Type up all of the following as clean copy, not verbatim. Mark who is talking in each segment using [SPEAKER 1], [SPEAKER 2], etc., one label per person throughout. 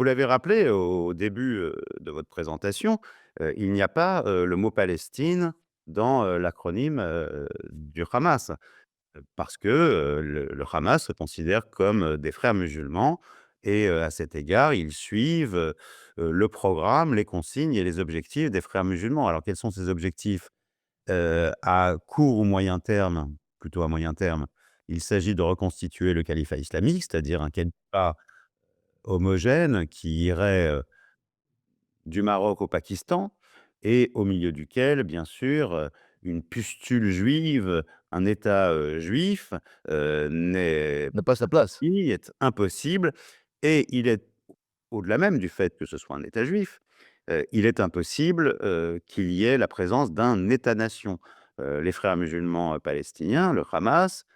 [SPEAKER 1] Vous l'avez rappelé au début, de votre présentation, il n'y a pas, le mot Palestine dans, l'acronyme, du Hamas. Parce que, le Hamas se considère comme, des frères musulmans et à cet égard, ils suivent, le programme, les consignes et les objectifs des frères musulmans. Alors quels sont ces objectifs? À court ou moyen terme, plutôt à moyen terme, il s'agit de reconstituer le califat islamique, c'est-à-dire un califat homogène qui irait, du Maroc au Pakistan et au milieu duquel, bien sûr, une pustule juive, un État, juif, n'est
[SPEAKER 2] N'a pas sa place.
[SPEAKER 1] est impossible et il est au-delà même du fait que ce soit un État juif, il est impossible, qu'il y ait la présence d'un État-nation. Les frères musulmans, palestiniens, le Hamas,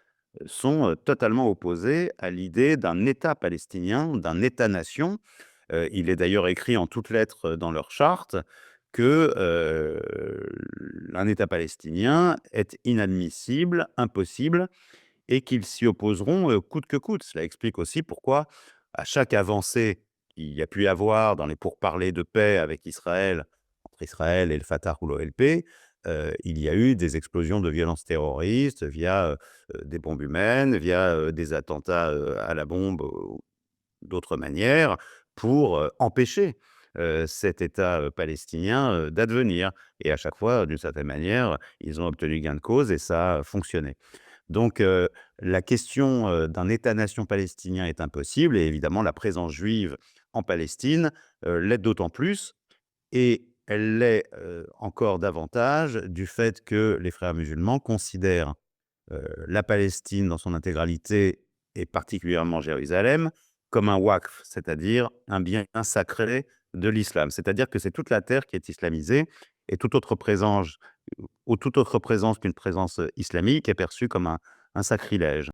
[SPEAKER 1] sont, totalement opposés à l'idée d'un État palestinien, d'un État-nation. Il est d'ailleurs écrit en toutes lettres, dans leur charte que, un État palestinien est inadmissible, impossible et qu'ils s'y opposeront, coûte que coûte. Cela explique aussi pourquoi, à chaque avancée qu'il y a pu y avoir dans les pourparlers de paix avec Israël, entre Israël et le Fatah ou l'OLP, il y a eu des explosions de violences terroristes via, des bombes humaines, via, des attentats, à la bombe ou d'autres manières pour, empêcher, cet État, palestinien, d'advenir et à chaque fois, d'une certaine manière, ils ont obtenu gain de cause et ça a fonctionné. Donc, la question, d'un État-nation palestinien est impossible et évidemment la présence juive en Palestine, l'est d'autant plus et elle l'est, encore davantage du fait que les Frères musulmans considèrent, la Palestine dans son intégralité et particulièrement Jérusalem comme un waqf, c'est-à-dire un bien sacré de l'islam. C'est-à-dire que c'est toute la terre qui est islamisée et toute autre présence qu'une présence, islamique est perçue comme un sacrilège.